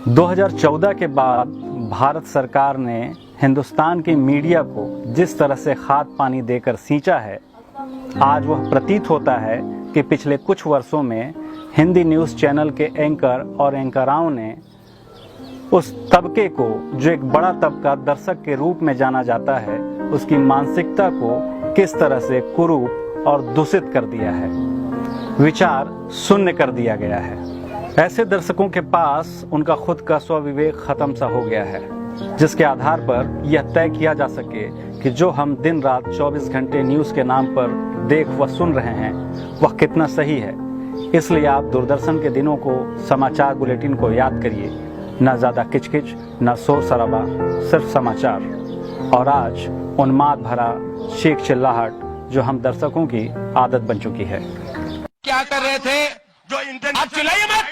2014 के बाद भारत सरकार ने हिंदुस्तान की मीडिया को जिस तरह से खाद पानी देकर सींचा है, आज वह प्रतीत होता है कि पिछले कुछ वर्षों में हिंदी न्यूज़ चैनल के एंकर और एंकराओं ने उस तबके को, जो एक बड़ा तबका दर्शक के रूप में जाना जाता है, उसकी मानसिकता को किस तरह से कुरूप और दूषित कर दिया है, विचार शून्य कर दिया गया है। ऐसे दर्शकों के पास उनका खुद का स्वविवेक खत्म सा हो गया है, जिसके आधार पर यह तय किया जा सके कि जो हम दिन रात 24 घंटे न्यूज़ के नाम पर देख व सुन रहे हैं वह कितना सही है। इसलिए आप दूरदर्शन के दिनों को, समाचार बुलेटिन को याद करिए, न ज़्यादा किचकिच, न शोर शराबा, सिर्फ समाचार। और आज उन्माद भरा चीख चिल्लाहट जो हम दर्शकों की आदत बन चुकी है। क्या कर रहे थे जो आप चिल्लाइए मत,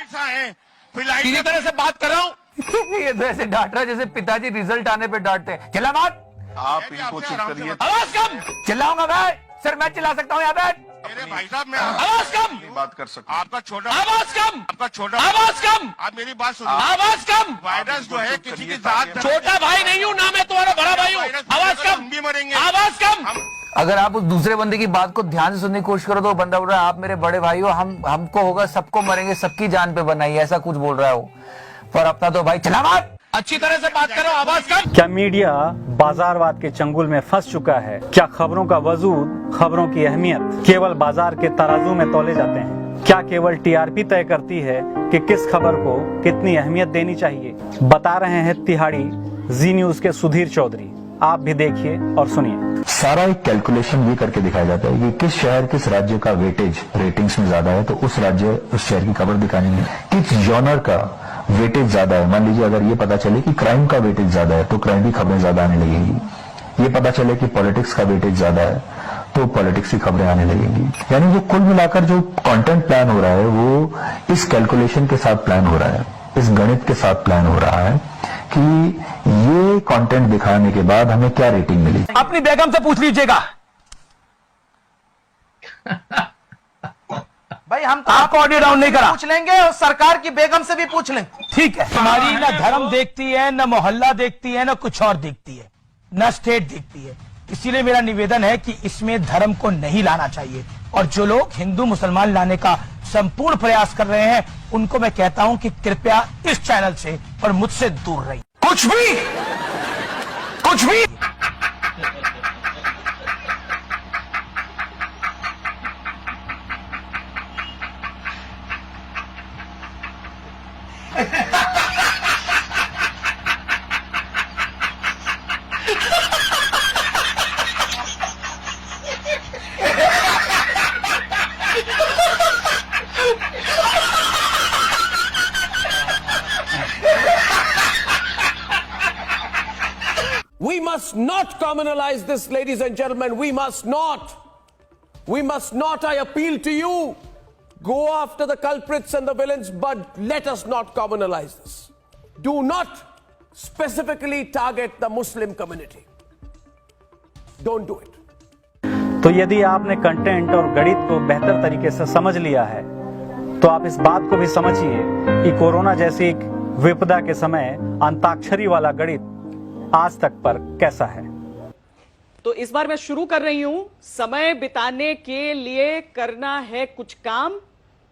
सीधी तरह से बात कर रहा हूँ। ये तो ऐसे डांट रहा जैसे पिताजी रिजल्ट आने पे डांटते हैं। चिल्ला मत, आप इनको चुप करिए। आवाज कम। चिल्लाऊंगा मैं, सर मैं चिल्ला सकता हूँ यहाँ पे। मेरे भाई साहब, मैं आवाज कम। बात कर सकता आपका छोटा आवाज कम, आपका छोटा आवाज कम। आप मेरी बात सुनिए, आवाज कम। वायरस जो है किसी की जात, छोटा भाई नहीं हूँ ना, मैं तुम्हारा बड़ा भाई हूँ। आवाज कम, भी मरेंगे। आवाज कम। अगर आप उस दूसरे बंदे की बात को ध्यान से सुनने की कोशिश करो तो बंदा बोल रहा है आप मेरे बड़े भाई हो, हमको होगा, सबको मरेंगे, सबकी जान पे बनाई, ऐसा कुछ बोल रहा है वो। पर अपना तो भाई चला मत, अच्छी तरह से बात करो, आवाज कम। क्या मीडिया बाजारवाद के चंगुल में फंस चुका है? क्या खबरों का वजूद, खबरों की अहमियत केवल बाजार के तराजू में तौले जाते हैं? क्या केवल टीआरपी तय करती है कि किस खबर को कितनी अहमियत देनी चाहिए? बता रहे हैं तिहाड़ी जी न्यूज के सुधीर चौधरी, आप भी देखिए और सुनिए। सारा एक कैलकुलेशन ये करके दिखाया जाता है कि किस शहर, किस राज्य का वेटेज रेटिंग्स में ज्यादा है तो उस राज्य, उस शहर की खबर दिखानी है। किस जॉनर का वेटेज ज्यादा है, मान लीजिए अगर ये पता चले कि क्राइम का वेटेज ज्यादा है तो क्राइम की खबरें ज्यादा आने लगेंगी। ये पता चले कि पॉलिटिक्स का वेटेज ज्यादा है तो पॉलिटिक्स की खबरें आने लगेंगी। यानी जो कुल मिलाकर जो कंटेंट प्लान हो रहा है वो इस कैलकुलेशन के साथ प्लान हो रहा है, इस गणित के साथ प्लान हो रहा है कि ये कंटेंट दिखाने के बाद हमें क्या रेटिंग मिली। अपनी बेगम से पूछ लीजिएगा। भाई हम तो आपको ऑडियो डाउन नहीं करा, पूछ लेंगे और सरकार की बेगम से भी पूछ लेंगे। ठीक है। हमारी ना धर्म देखती है, न मोहल्ला देखती है, न कुछ और देखती है, न स्टेट देखती है। इसीलिए मेरा निवेदन है कि इसमें धर्म को नहीं लाना चाहिए। और जो लोग हिंदू मुसलमान लाने का संपूर्ण प्रयास कर रहे हैं उनको मैं कहता हूं कि कृपया इस चैनल से और मुझसे दूर रहिए। कुछ भी We must not communalize this, ladies and gentlemen. We must not. We must not. I appeal to you. Go after the culprits and the villains, but let us not communalize this. Do not specifically target the Muslim community. Don't do it. तो यदि आपने content और गणित को बेहतर तरीके से समझ लिया है तो आप इस बात को भी समझिए कि कोरोना जैसी एक विपदा के समय अंताक्षरी वाला गणित आज तक पर कैसा है। तो इस बार मैं शुरू कर रही हूं, समय बिताने के लिए करना है कुछ काम,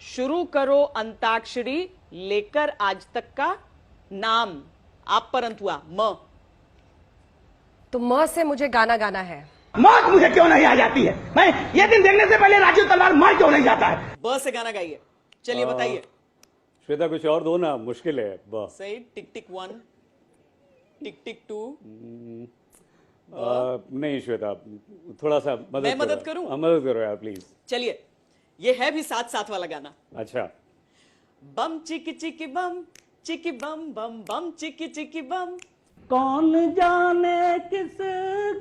शुरू करो अंताक्षरी लेकर आज तक का नाम। आप पर अंत हुआ म। तो म से मुझे गाना गाना है। मौत मुझे क्यों नहीं आ जाती है? मैं ये दिन देखने से पहले राजीव तलवार मर क्यों नहीं जाता है? ब से गाना गाइए, चलिए बताइए। श्वेता कुछ और दो ना, मुश्किल है। ब सही। टिक टिक 1, टिक टिक 2। नहीं श्वेता, थोड़ा सा मदद मैं मदद करूं? मदद करो यार प्लीज। चलिए, ये है भी साथ साथ वाला गाना। अच्छा। बम चिकी चिकी बम, चिकी बम बम बम चिकी चिकी बम। कौन जाने किस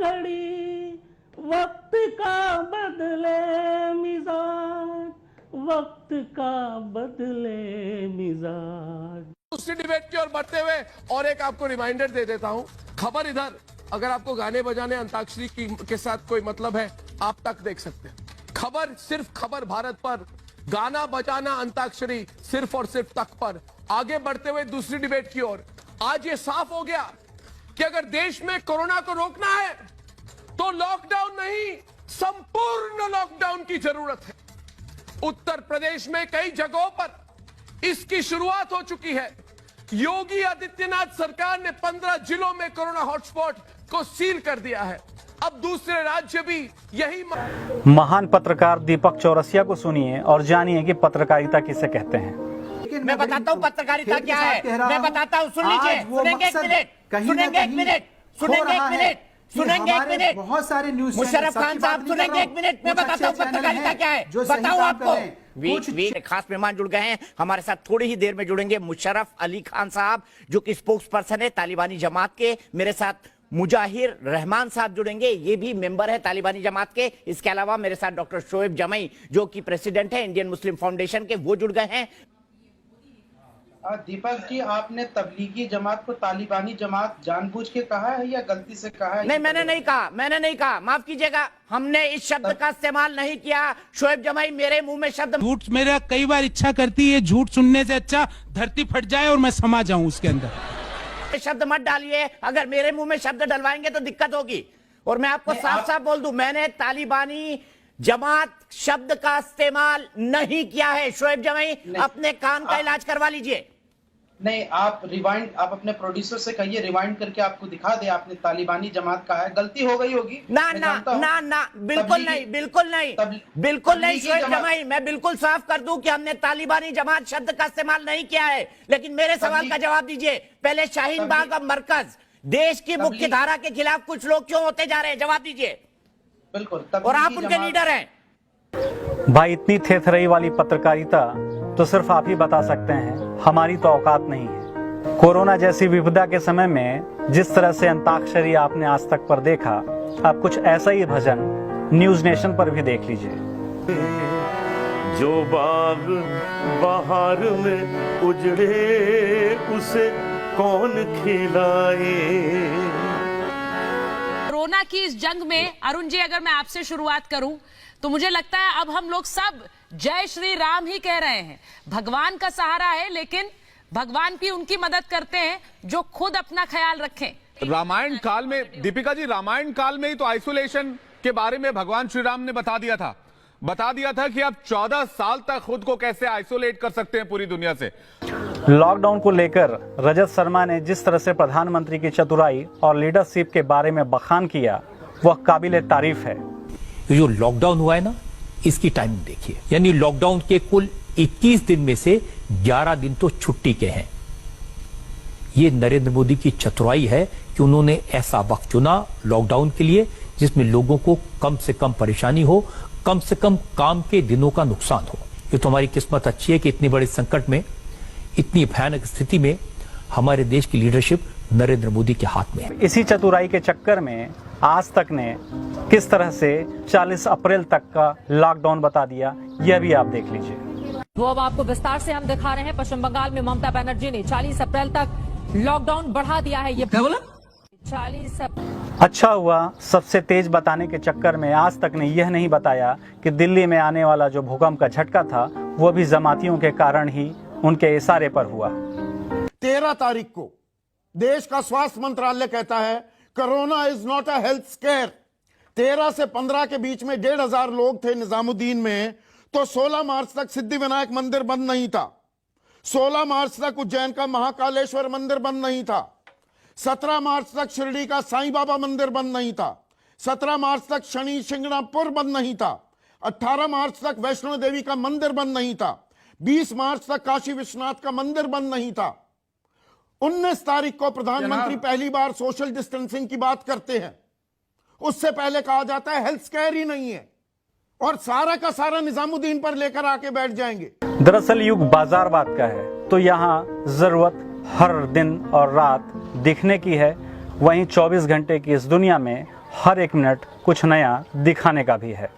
घड़ी वक्त का बदले मिजाज, वक्त का बदले मिजाज। दूसरी डिबेट की ओर बढ़ते हुए और एक आपको रिमाइंडर दे देता हूं। खबर इधर, अगर आपको गाने बजाने अंताक्षरी के साथ कोई मतलब है, आप तक देख सकते हैं। खबर सिर्फ खबर भारत पर, गाना बजाना अंताक्षरी सिर्फ और सिर्फ तक पर। आगे बढ़ते हुए दूसरी डिबेट की ओर, आज ये साफ हो गया कि अगर देश में कोरोना को रोकना है तो लॉकडाउन नहीं, संपूर्ण लॉकडाउन की जरूरत है। उत्तर प्रदेश में कई जगहों पर इसकी शुरुआत हो चुकी है। योगी आदित्यनाथ सरकार ने 15 जिलों में कोरोना हॉटस्पॉट को सील कर दिया है। अब दूसरे राज्य भी यही महान पत्रकार दीपक चौरसिया को सुनिए और जानिए कि पत्रकारिता किसे कहते हैं। मैं बताता हूँ पत्रकारिता क्या है, मैं बताता हूँ, सुन लीजिए, सुनेंगे एक मिनट, सुनेंगे एक मिनट, सुनेंगे एक मिनट, सुनेंगे एक मिनट, बहुत सारे न्यूज़ मुशर्रफ खान साहब सुनेंगे एक मिनट, मैं बताता हूँ पत्रकारिता क्या है, बताऊँ आपको। वीर खास मेहमान जुड़ गए हैं हमारे साथ, थोड़ी ही देर में जुड़ेंगे मुशर्रफ अली खान साहब जो कि स्पोक्स पर्सन है तालिबानी जमात के। मेरे साथ मुजाहिर रहमान साहब जुड़ेंगे, ये भी मेंबर है तालिबानी जमात के। इसके अलावा मेरे साथ डॉक्टर शोएब जमई जो कि प्रेसिडेंट है इंडियन मुस्लिम फाउंडेशन के, वो जुड़ गए हैं। दीपक जी, आपने तबलीगी जमात को तालिबानी जमात जानबूझ के कहा है या गलती से कहा है? नहीं, मैंने नहीं कहा, माफ कीजिएगा, हमने इस शब्द का इस्तेमाल नहीं किया। शोएब जमाई, मेरे मुंह में शब्द झूठ मेरा कई बार इच्छा करती है झूठ सुनने से अच्छा धरती फट जाए और मैं समा जाऊं उसके अंदर। शब्द मत डालिए, अगर मेरे मुंह में शब्द डलवाएंगे तो दिक्कत होगी। और मैं आपको साफ साफ बोल दूं, मैंने तालिबानी जमात शब्द का इस्तेमाल नहीं किया है। शोएब जमई, अपने कान का इलाज करवा लीजिए। नहीं, आप रिवाइंड, आप अपने प्रोड्यूसर से कहिए रिवाइंड करके आपको दिखा दे आपने तालिबानी जमात कहा है, गलती हो गई होगी। ना, बिल्कुल नहीं शोएब जमई, मैं बिल्कुल साफ कर दूं कि हमने तालिबानी जमात शब्द का इस्तेमाल नहीं किया है। लेकिन मेरे सवाल का जवाब दीजिए। पहले शाहीन बाग और मरकज, देश की मुख्य धारा के खिलाफ कुछ लोग क्यों होते जा रहे हैं, जवाब दीजिए। बिल्कुल, और आप उनके लीडर हैं। भाई, इतनी थेथरई वाली पत्रकारिता तो सिर्फ आप ही बता सकते हैं, हमारी तो औकात नहीं है। कोरोना जैसी विपदा के समय में जिस तरह से अंताक्षरी आपने आज तक पर देखा, अब कुछ ऐसा ही भजन न्यूज नेशन पर भी देख लीजिए। जो बाग बहार में उजड़े उसे कौन खिलाए। कोरोना की इस जंग में अरुण जी, अगर मैं आपसे शुरुआत करूं तो मुझे लगता है अब हम लोग सब जय श्री राम ही कह रहे हैं। भगवान का सहारा है, लेकिन भगवान भी उनकी मदद करते हैं जो खुद अपना ख्याल रखें। रामायण काल में, दीपिका जी, रामायण काल में ही तो आइसोलेशन के बारे में भगवान श्री राम ने बता दिया था कि आप 14 साल तक खुद को कैसे आइसोलेट कर सकते हैं पूरी दुनिया से। लॉकडाउन को लेकर रजत शर्मा ने जिस तरह से प्रधानमंत्री की चतुराई और लीडरशिप के बारे में बखान किया, वह काबिले तारीफ है। तो जो लॉकडाउन हुआ है ना, इसकी टाइमिंग देखिए, यानी लॉकडाउन के कुल 21 दिन में से 11 दिन तो छुट्टी के हैं। ये नरेंद्र मोदी की चतुराई है कि उन्होंने ऐसा वक्त चुना लॉकडाउन के लिए जिसमें लोगों को कम से कम परेशानी हो, कम से कम काम के दिनों का नुकसान हो। ये तो हमारी किस्मत अच्छी है कि इतनी बड़े संकट में, इतनी भयानक स्थिति में हमारे देश की लीडरशिप नरेंद्र मोदी के हाथ में है। इसी चतुराई के चक्कर में आज तक ने किस तरह से 40 अप्रैल तक का लॉकडाउन बता दिया, यह भी आप देख लीजिए। वो अब आपको विस्तार से हम दिखा रहे हैं। पश्चिम बंगाल में ममता बनर्जी ने 40 अप्रैल तक लॉकडाउन बढ़ा दिया है। ये क्या बोला? 40 अच्छा हुआ सबसे तेज बताने के चक्कर में आज तक ने यह नहीं बताया कि दिल्ली में आने वाला जो भूकंप का झटका था, वो भी जमातियों के कारण ही उनके इशारे पर हुआ। 13 तारीख को देश का स्वास्थ्य मंत्रालय कहता है corona is not a health square. 13 से 15 के बीच में 1,500 लोग थे निजामुद्दीन में, तो 16 मार्च तक सिद्धिविनायक मंदिर बंद नहीं था। 16 मार्च तक उज्जैन का महाकालेश्वर मंदिर बंद नहीं था। 17 मार्च तक शिरडी का साईं बाबा मंदिर बंद नहीं था। 17 मार्च तक शनि शिंगणापुर बंद नहीं था। 18 मार्च तक वैष्णो देवी का मंदिर बंद नहीं था। 20 मार्च तक काशी विश्वनाथ का मंदिर बंद नहीं था। 19 तारीख को प्रधानमंत्री पहली बार सोशल डिस्टेंसिंग की बात करते हैं। उससे पहले कहा जाता है हेल्थ केयर ही नहीं है, और सारा का सारा निजामुद्दीन पर लेकर आके बैठ जाएंगे। दरअसल युग बाजारवाद का है, तो यहाँ जरूरत हर दिन और रात दिखने की है, वहीं 24 घंटे की इस दुनिया में हर एक मिनट कुछ नया दिखाने का भी है।